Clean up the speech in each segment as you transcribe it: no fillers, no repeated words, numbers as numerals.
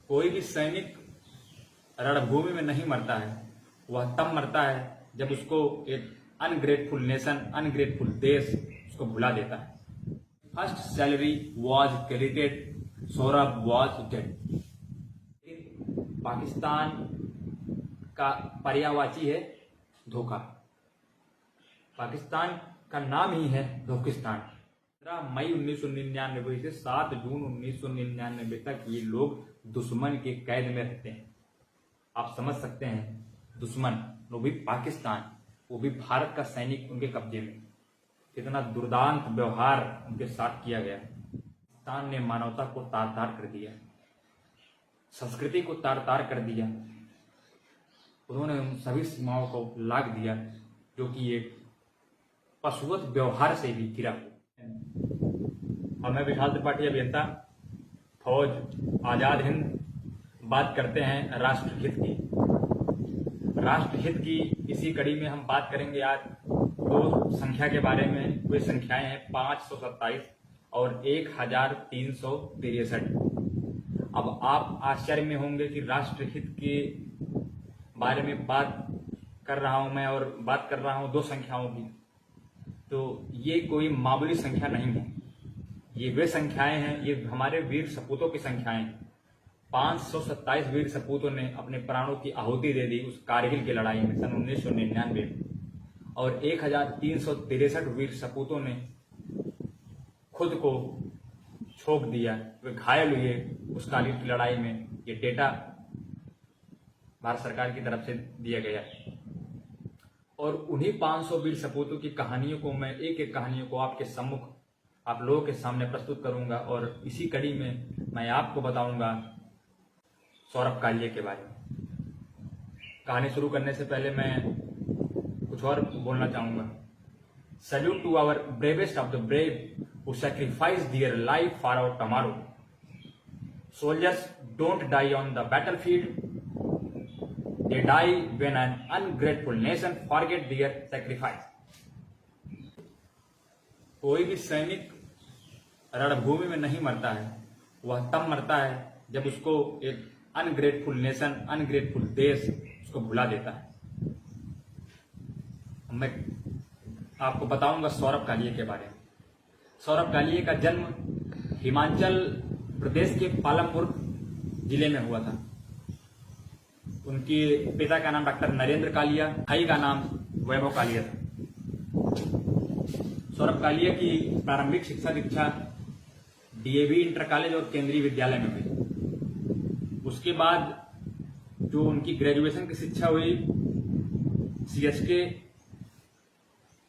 कोई भी सैनिक रणभूमि में नहीं मरता है, वह तब मरता है जब उसको एक अनग्रेटफुल नेशन, अनग्रेटफुल देश उसको भुला देता है। First salary was credited, Saurabh was dead. Pakistan का पर्यायवाची है धोखा। पाकिस्तान का नाम ही है धोखिस्तान। 15 मई 1999 से 7 जून 1999 तक ये लोग दुश्मन के कैद में रहते हैं। आप समझ सकते हैं, दुश्मन, वो भी पाकिस्तान, वो भी भारत का सैनिक उनके कब्जे में। कितना दुर्दांत व्यवहार उनके साथ किया गया। पाकिस्तान ने मानवता को तार तार कर दिया, संस्कृति को तार तार कर दिया। उन्होंने उन सभी सीमाओं को लांघ दिया जो कि एक पशुवत व्यवहार से भी घिरा हुआ। और मैं विशाल त्रिपाठी, अभियंता, फौज, आजाद हिंद। बात करते हैं राष्ट्रहित की। राष्ट्रहित की इसी कड़ी में हम बात करेंगे आज दो संख्या के बारे में। वे संख्याएं हैं 527 और 1363। अब आप आश्चर्य में होंगे कि राष्ट्रहित के बारे में बात कर रहा हूं मैं, और बात कर रहा हूं दो संख्याओं की। तो ये कोई मामूली संख्या नहीं है, ये वे संख्याएं हैं, ये हमारे वीर सपूतों की संख्याएं हैं। 527 वीर सपूतों ने अपने प्राणों की आहुति दे दी उस कारगिल की लड़ाई में सन 1999 में, और 1363 वीर सपूतों ने खुद को छोड़ दिया, वे घायल हुए उस कारगिल की लड़ाई में। ये डेटा भारत सरकार की तरफ से दिया गया है। और उन्हीं 500 वीर सपूतों की कहानियों को मैं एक एक कहानियों को आपके सम्मुख, आप लोगों के सामने प्रस्तुत करूंगा। और इसी कड़ी में मैं आपको बताऊंगा सौरभ कालिये के बारे में। कहानी शुरू करने से पहले मैं कुछ और बोलना चाहूंगा। Salute to our bravest of the brave who sacrifice their life for our tomorrow. Soldiers don't die on the battlefield, they die when an ungrateful nation forget their sacrifice। कोई भी सैनिक रणभूमि में नहीं मरता है, वह तब मरता है जब उसको एक अनग्रेटफुल नेशन, अनग्रेटफुल देश उसको भुला देता है। मैं आपको बताऊंगा सौरभ कालिये के बारे में। सौरभ कालिये का जन्म हिमाचल प्रदेश के पालमपुर जिले में हुआ था। उनके पिता का नाम डॉक्टर नरेंद्र कालिया, भाई का नाम वैभव कालिया था। सौरभ कालिया की प्रारंभिक शिक्षा दीक्षा डीएवी इंटर कॉलेज और केंद्रीय विद्यालय में हुई। उसके बाद जो उनकी ग्रेजुएशन की शिक्षा हुई CSK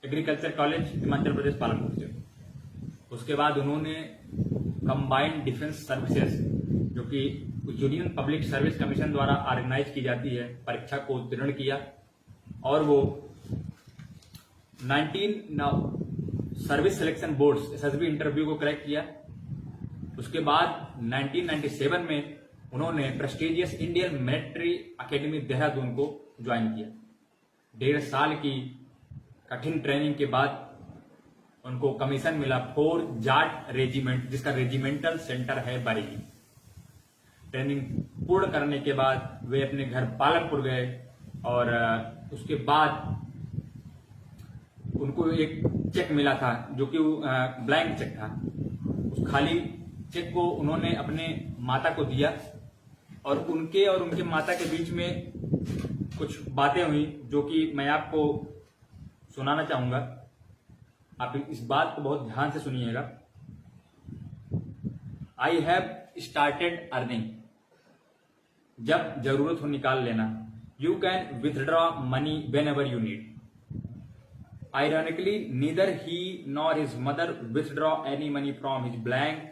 agriculture college Himachal Pradesh Palampur से। उसके बाद उन्होंने कंबाइंड डिफेंस सर्विसेज, जो कि यूनियन पब्लिक सर्विस कमीशन द्वारा ऑर्गेनाइज की जाती है, परीक्षा को उत्तीर्ण किया और वो 19 service selection boards SSB interview को क्रैक किया। उसके बाद 1997 में उन्होंने prestigious Indian military academy Dehradun को ज्वाइन किया। 1.5 साल की कठिन ट्रेनिंग के बाद उनको कमीशन मिला 4 जाट रेजिमेंट, जिसका रेजिमेंटल सेंटर है बरेली। ट्रेनिंग पूर्ण करने के बाद वे अपने घर पालमपुर गए और उसके बाद उनको एक चेक मिला था जो कि ब्लैंक चेक था। उस खाली चेक को उन्होंने अपने माता को दिया और उनके माता के बीच में कुछ बातें हुई जो कि मैं आपको सुनाना चाहूंगा। आप इस बात को बहुत ध्यान से सुनिएगा। आई हैव स्टार्टेड अर्निंग, जब जरूरत हो निकाल लेना। You can withdraw money when ever you need. Ironically neither he nor his mother withdraw any money from his blank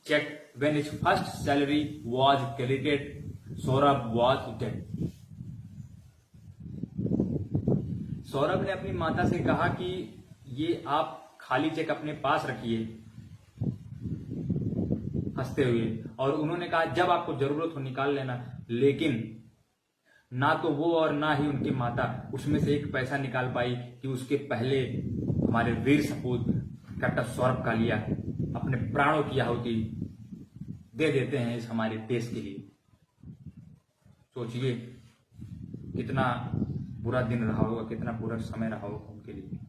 cheque when his first salary was credited, Saurabh was dead. Saurabh ने अपनी माता से कहा कि ये आप खाली चेक अपने पास रखिए, हंसते हुए, और उन्होंने कहा जब आपको जरूरत हो निकाल लेना। लेकिन ना तो वो और ना ही उनकी माता उसमें से एक पैसा निकाल पाई कि उसके पहले हमारे वीर सपूत कैप्टन सौरभ कालिया अपने प्राणों की आहुति दे देते हैं इस हमारे देश के लिए। सोचिए कितना बुरा दिन रहा होगा, कितना बुरा समय रहा होगा उनके लिए।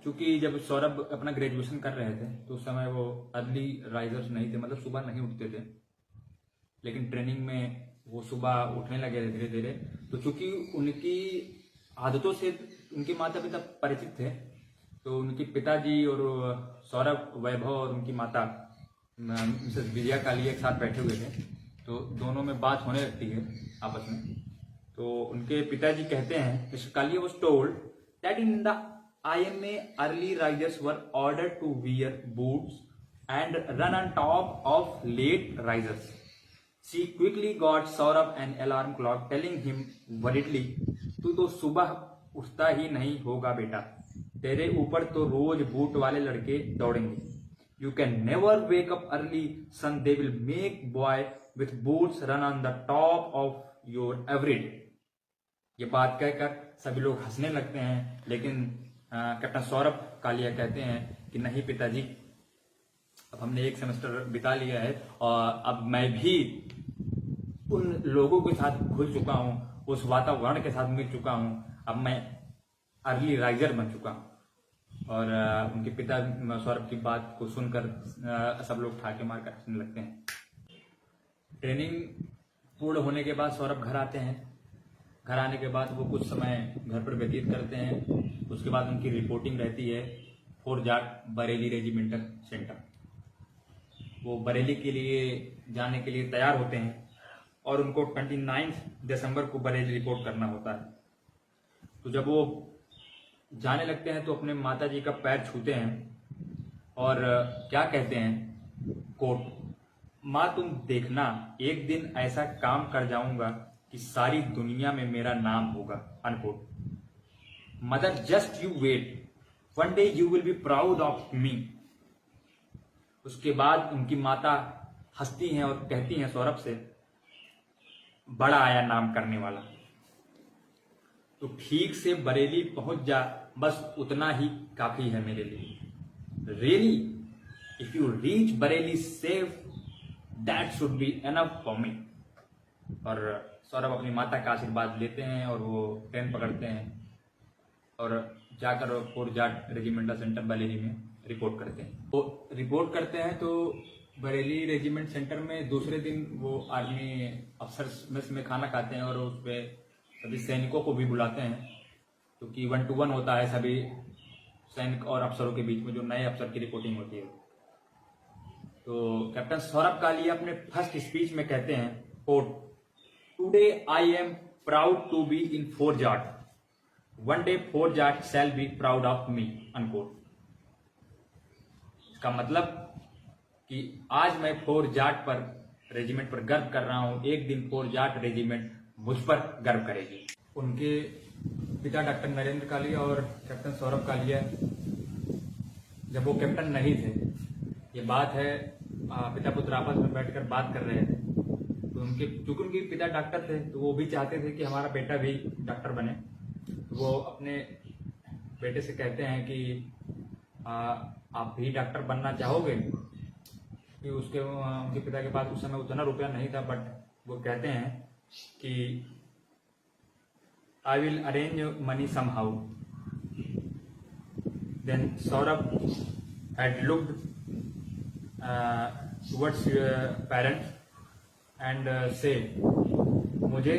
क्योंकि जब सौरभ अपना ग्रेजुएशन कर रहे थे तो उस समय वो अर्ली राइजर्स नहीं थे, मतलब सुबह नहीं उठते थे, लेकिन ट्रेनिंग में वो सुबह उठने लगे थे धीरे धीरे। तो चूंकि उनकी आदतों से उनके माता पिता परिचित थे, तो उनके पिताजी और सौरभ, वैभव और उनकी माता मिसेस विजया कालिया एक साथ बैठे हुए थे, तो दोनों में बात होने लगती है आपस में। तो उनके पिताजी कहते हैं, mister Kalia was told that in the IMA early risers were ordered to wear boots and run on top of late risers. She quickly got Saurabh an alarm clock, telling him worriedly, "तू तो सुबह उठता ही नहीं होगा बेटा, तेरे ऊपर तो रोज बूट वाले लड़के दौड़ेंगे. You can never wake up early, son. They will make boy with boots run on the top of your every day." ये बात कहकर सभी लोग हंसने लगते हैं, लेकिन कैप्टन सौरभ कालिया कहते हैं कि नहीं पिताजी, अब हमने एक सेमेस्टर बिता लिया है और अब मैं भी उन लोगों के साथ घुल चुका हूं, उस वातावरण के साथ मिल चुका हूं, अब मैं अर्ली राइजर बन चुका हूं। और उनके पिता सौरभ की बात को सुनकर सब लोग ठाके मारकर हंसने लगते हैं। ट्रेनिंग पूर्ण होने के बाद सौरभ घर आते हैं। घर आने के बाद वो कुछ समय घर पर व्यतीत करते हैं। उसके बाद उनकी रिपोर्टिंग रहती है fort Jat Bareilly regimental centre. वो बरेली के लिए जाने के लिए तैयार होते हैं और उनको 29 दिसंबर को बरेली रिपोर्ट करना होता है। तो जब वो जाने लगते हैं तो अपने माता जी का पैर छूते हैं और क्या कहते हैं, कोट, माँ तुम देखना, एक दिन ऐसा काम कर जाऊंगा कि सारी दुनिया में मेरा नाम होगा, unquote. Mother just you wait, one day you will be proud of me. उसके बाद उनकी माता हंसती हैं और कहती हैं सौरभ से, बड़ा आया नाम करने वाला, तो ठीक से बरेली पहुंच जा, बस उतना ही काफी है मेरे लिए। Really if you reach Bareilly safe, that should be enough for me. और सौरभ अपनी माता का आशीर्वाद लेते हैं और वो ट्रेन पकड़ते हैं और जाकर fort Jat regimental centre Bareilly में रिपोर्ट करते हैं। वो रिपोर्ट करते हैं तो बरेली रेजिमेंट सेंटर में दूसरे दिन वो आर्मी अफसर मेस में खाना खाते हैं और उस पर सभी सैनिकों को भी बुलाते हैं, क्योंकि 1-to-1 होता है सभी सैनिक और अफसरों के बीच में, जो नए अफसर की रिपोर्टिंग होती है। तो कैप्टन सौरभ कालिया अपने फर्स्ट स्पीच में कहते हैं, quote, today I am proud to be in Fort Jat, one day Fort Jat shall be proud of me, unquote. इसका मतलब कि आज मैं फोर्ट जाट पर, रेजिमेंट पर गर्व कर रहा हूं, एक दिन फोर्ट जाट रेजिमेंट मुझ पर गर्व करेगी। उनके पिता डॉक्टर नरेंद्र कालिया और कैप्टन सौरभ कालिया जब वो कैप्टन नहीं थे, ये बात है पिता पुत्र आपस में बैठकर बात कर रहे थे, तो चूंकि उनके पिता डॉक्टर थे तो वो भी चाहते थे कि हमारा बेटा भी डॉक्टर बने। तो वो अपने बेटे से कहते हैं कि आप भी डॉक्टर बनना चाहोगे? कि उनके पिता के पास उस समय उतना रुपया नहीं था, बट वो कहते हैं कि I will arrange money somehow. Then Saurabh had looked towards parents and say, मुझे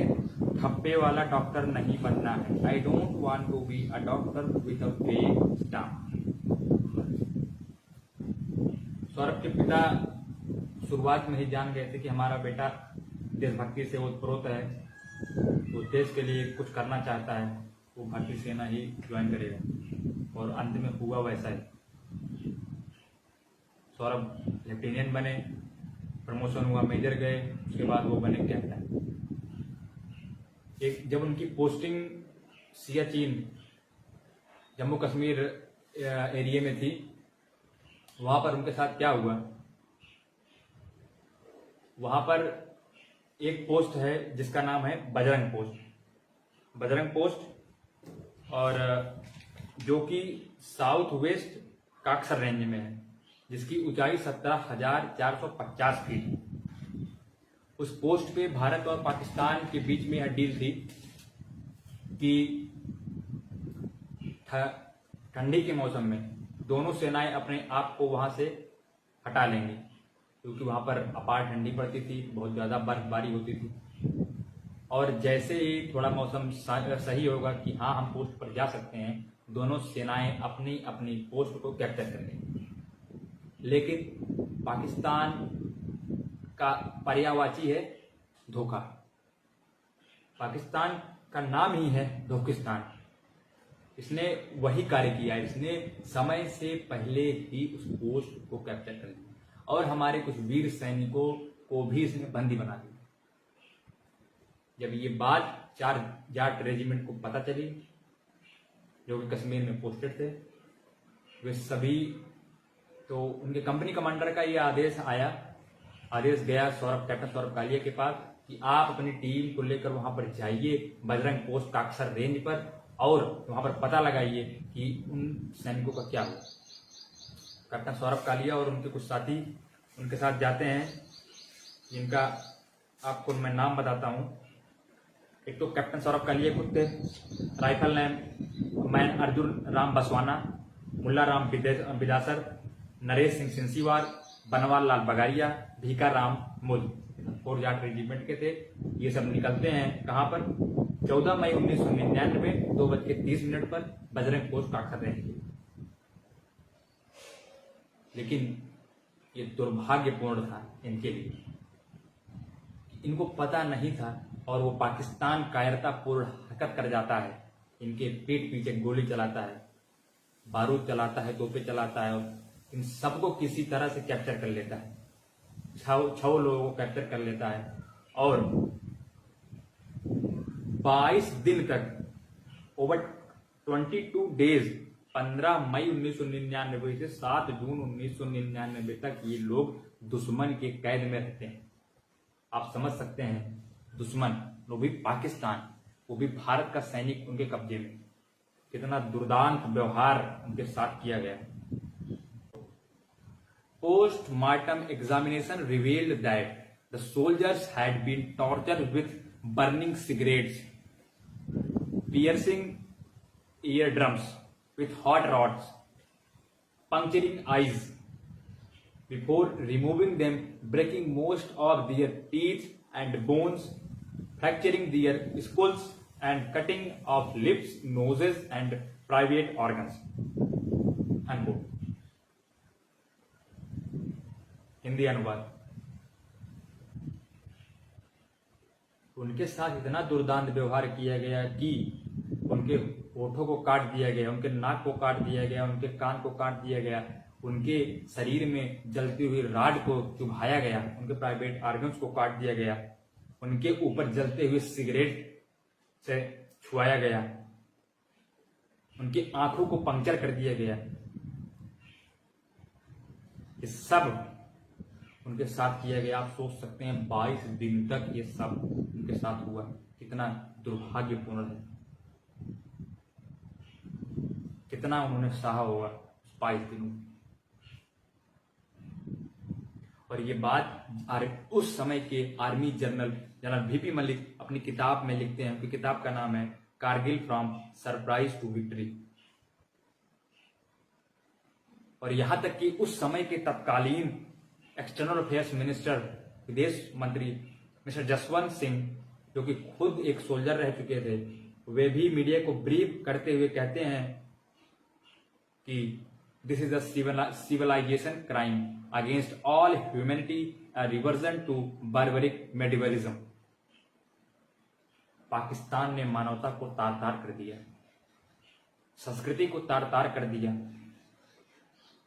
ठप्पे वाला डॉक्टर नहीं बनना है। I don't want to be a doctor with a paid staff. Saurabh के पिता शुरुआत में ही जान गए थे कि हमारा बेटा देशभक्ति से ओतप्रोत है, वो देश के लिए कुछ करना चाहता है, वो भारतीय सेना ही ज्वाइन करेगा। और अंत में हुआ वैसा ही। सौरभ लेफ्टिनेंट बने, प्रमोशन हुआ, मेजर गए, उसके बाद वो बने कैप्टन। एक जब उनकी पोस्टिंग सियाचिन जम्मू कश्मीर एरिया में थी, वहां पर उनके साथ क्या हुआ, वहां पर एक पोस्ट है जिसका नाम है बजरंग पोस्ट। बजरंग पोस्ट, और जो कि साउथ वेस्ट काक्सर रेंज में है, जिसकी ऊंचाई 17,450 फीट। उस पोस्ट पे भारत और पाकिस्तान के बीच में यह डील थी कि ठंडी के मौसम में दोनों सेनाएं अपने आप को वहां से हटा लेंगी, क्योंकि वहां पर अपार ठंडी पड़ती थी, बहुत ज़्यादा बर्फबारी होती थी। और जैसे ही थोड़ा मौसम सही होगा कि हाँ हम पोस्ट पर जा सकते हैं, दोनों सेनाएं अपनी अपनी पोस्ट को कैप्चर कर लेंगी। लेकिन पाकिस्तान का पर्यायवाची है धोखा। पाकिस्तान का नाम ही है धोखिस्तान। इसने वही कार्य किया, इसने समय से पहले ही उस पोस्ट को कैप्चर कर लिया और हमारे कुछ वीर सैनिकों को भी इसने बंदी बना दिया। जब ये बात 4 जाट रेजिमेंट को पता चली, जो कि कश्मीर में पोस्टेड थे, वे सभी, तो उनके कंपनी कमांडर का ये आदेश गया कैप्टन सौरभ कालिया के पास कि आप अपनी टीम को लेकर वहां पर जाइए बजरंग पोस्ट काक्सर रेंज पर और वहां पर पता लगाइए कि उन सैनिकों का क्या हुआ। कैप्टन सौरभ कालिया और उनके कुछ साथी उनके साथ जाते हैं, जिनका आपको मैं नाम बताता हूं। एक तो कैप्टन सौरभ कालिया खुद थे, राइफल मैन अर्जुन राम बसवाना, मुल्ला राम बिदासर, नरेश सिंह सिंसीवार, बनवाल लाल बगारिया, भीका राम मुल, 4 जाट रेजिमेंट के थे। ये सब निकलते हैं कहां पर? 14 मई 1999 2:30 पर बजरंग पोस्ट काक्सर रेंज। लेकिन ये दुर्भाग्यपूर्ण था इनके लिए, इनको पता नहीं था और वो पाकिस्तान कायरतापूर्ण हरकत कर जाता है, इनके पीठ पीछे गोली चलाता है, बारूद चलाता है, तोपे चलाता है और इन सबको किसी तरह से कैप्चर कर लेता है। 6 लोगों को कैप्चर कर लेता है और 22 दिन तक, ओवर 22 डेज, 15 मई 1999 से 7 जून 1999 तक ये लोग दुश्मन के कैद में रहते हैं। आप समझ सकते हैं, दुश्मन, वो भी पाकिस्तान, वो भी भारत का सैनिक उनके कब्जे में, कितना दुर्दांत व्यवहार उनके साथ किया गया। Post-mortem examination revealed that the soldiers had been tortured with burning cigarettes, piercing eardrums with hot rods, puncturing eyes, before removing them, breaking most of their teeth and bones, fracturing their skulls, and cutting off lips, noses, and private organs. Unquote. Hindi अनुवाद। उनके साथ इतना दुर्दांत व्यवहार किया गया कि उनके होठों को काट दिया गया, उनके नाक को काट दिया गया, उनके कान को काट दिया गया, उनके शरीर में जलती हुई राड को चुभाया गया, उनके प्राइवेट ऑर्गन्स को काट दिया गया, उनके ऊपर जलते हुए सिगरेट से छुआया गया, उनकी आंखों को पंक्चर कर दिया गया। ये सब उनके साथ किया गया। आप सोच सकते हैं 22 दिन तक ये सब उनके साथ हुआ, कितना दुर्भाग्यपूर्ण है, कितना उन्होंने सहा होगा 22 दिनों। और ये बात उस समय के आर्मी जनरल VP मलिक अपनी किताब में लिखते हैं। उनकी किताब का नाम है Kargil from surprise to victory. और यहां तक कि उस समय के तत्कालीन एक्सटर्नल अफेयर्स मिनिस्टर, विदेश मंत्री मिस्टर जसवंत सिंह, जो कि खुद एक सोल्जर रह चुके थे, वे भी मीडिया को ब्रीफ करते हुए कहते हैं कि this is a civilization crime against all humanity, a reversion to barbaric medievalism. Pakistan ने मानवता को तार-तार कर दिया, संस्कृति को तार-तार कर दिया।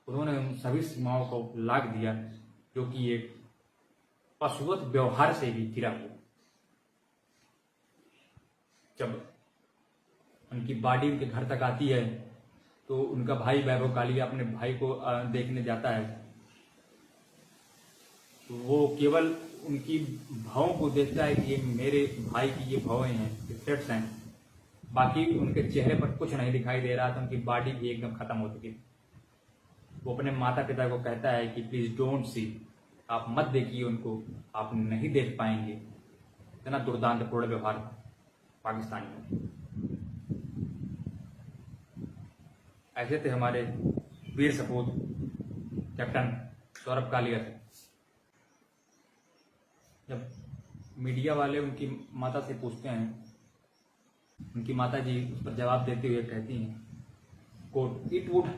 उन्होंने उन सभी सीमाओं को लाग दिया जो कि एक पशुवत व्यवहार से भी घिरा हुआ। जब उनकी बॉडी उनके घर तक आती है तो उनका भाई वैभव कालिया अपने भाई को देखने जाता है, तो वो केवल उनकी भावों को देखता है कि ये मेरे भाई की ये भावें हैं, थ्रेट्स हैं। बाकी उनके चेहरे पर कुछ नहीं दिखाई दे रहा था, उनकी बॉडी भी एकदम खत्म हो चुकी। वो अपने माता पिता को कहता है कि प्लीज डोंट सी, आप मत देखिए उनको, आप नहीं देख पाएंगे इतना दुर्दांतपूर्ण व्यवहार पाकिस्तानियों में। ऐसे थे हमारे वीर सपूत कैप्टन सौरभ कालिया थे। जब मीडिया वाले उनकी माता से पूछते हैं, उनकी माता जी उस पर जवाब देते हुए कहती हैं, quote, "It would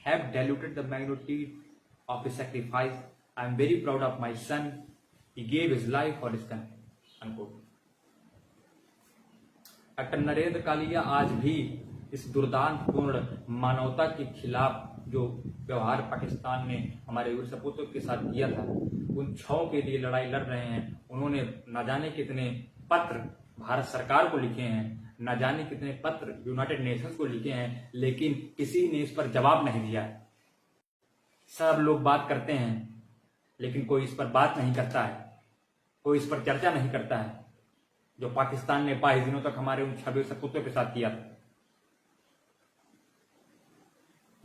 have diluted the magnitude of his sacrifice. I am very proud of my son. He gave his life for his country." Unquote. Captain Narendra Kalia आज भी इस दुर्दांतपूर्ण मानवता के खिलाफ जो व्यवहार पाकिस्तान ने हमारे वीर सपूतों के साथ किया था, उन छहों के लिए लड़ाई लड़ रहे हैं। उन्होंने न जाने कितने पत्र भारत सरकार को लिखे हैं, न जाने कितने पत्र यूनाइटेड नेशंस को लिखे हैं, लेकिन किसी ने इस पर जवाब नहीं दिया। सब लोग बात करते हैं लेकिन कोई इस पर बात नहीं करता है, कोई इस पर चर्चा नहीं करता है जो पाकिस्तान ने 22 दिनों तक हमारे उन 26 सपूतों के साथ किया था।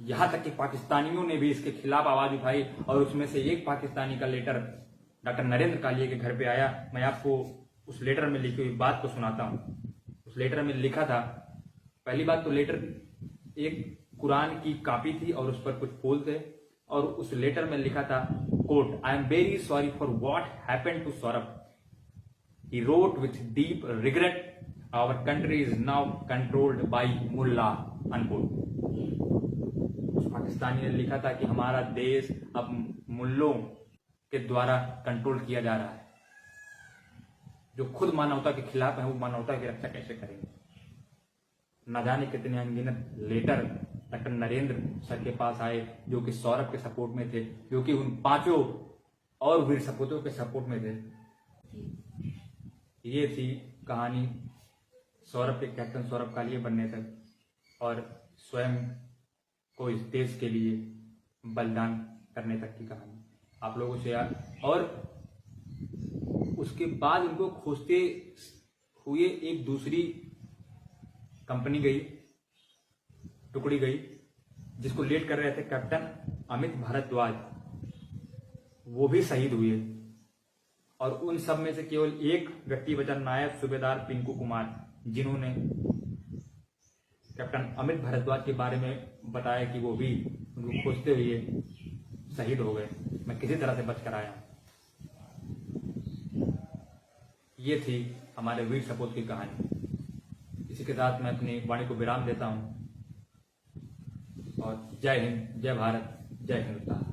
यहां तक कि पाकिस्तानियों ने भी इसके खिलाफ आवाज उठाई और उसमें से एक पाकिस्तानी का लेटर डॉक्टर नरेंद्र कालिया के घर पे आया। मैं आपको उस लेटर में लिखी हुई बात को सुनाता हूं। उस लेटर में लिखा था, पहली बात तो लेटर एक कुरान की कॉपी थी और उस पर कुछ फूल थे, और उस लेटर में लिखा था, quote, "I am very sorry for what happened to Saurabh. He wrote with deep regret, our country is now controlled by mullah." Unquote. उस पाकिस्तानी ने लिखा था कि हमारा देश अब मुल्लों के द्वारा कंट्रोल किया जा रहा है। जो खुद मानवता के खिलाफ है वो मानवता की रक्षा कैसे करेंगे? न जाने कितने अनगिनत लेटर डॉक्टर नरेंद्र सर के पास आए जो कि सौरभ के सपोर्ट में थे, जो कि उन 5 और वीर सपूतों के सपोर्ट में थे। ये थी कहानी सौरभ के कैप्टन सौरभ कालिया बनने तक और स्वयं को इस देश के लिए बलिदान करने तक की कहानी आप लोगों से और उसके बाद उनको खोजते हुए एक दूसरी कंपनी गई, टुकड़ी गई, जिसको लीड कर रहे थे कैप्टन अमित भारद्वाज। वो भी शहीद हुए और उन सब में से केवल एक व्यक्ति बचा, नायब सूबेदार पिंकू कुमार, जिन्होंने कैप्टन अमित भारद्वाज के बारे में बताया कि वो भी उनको खोजते हुए शहीद हो गए। मैं किसी तरह से बचकर आया। ये थी हमारे वीर सपूत की कहानी। इसी के साथ मैं अपनी वाणी को विराम देता हूं और जय हिंद, जय भारत, जय हिंदुस्तान।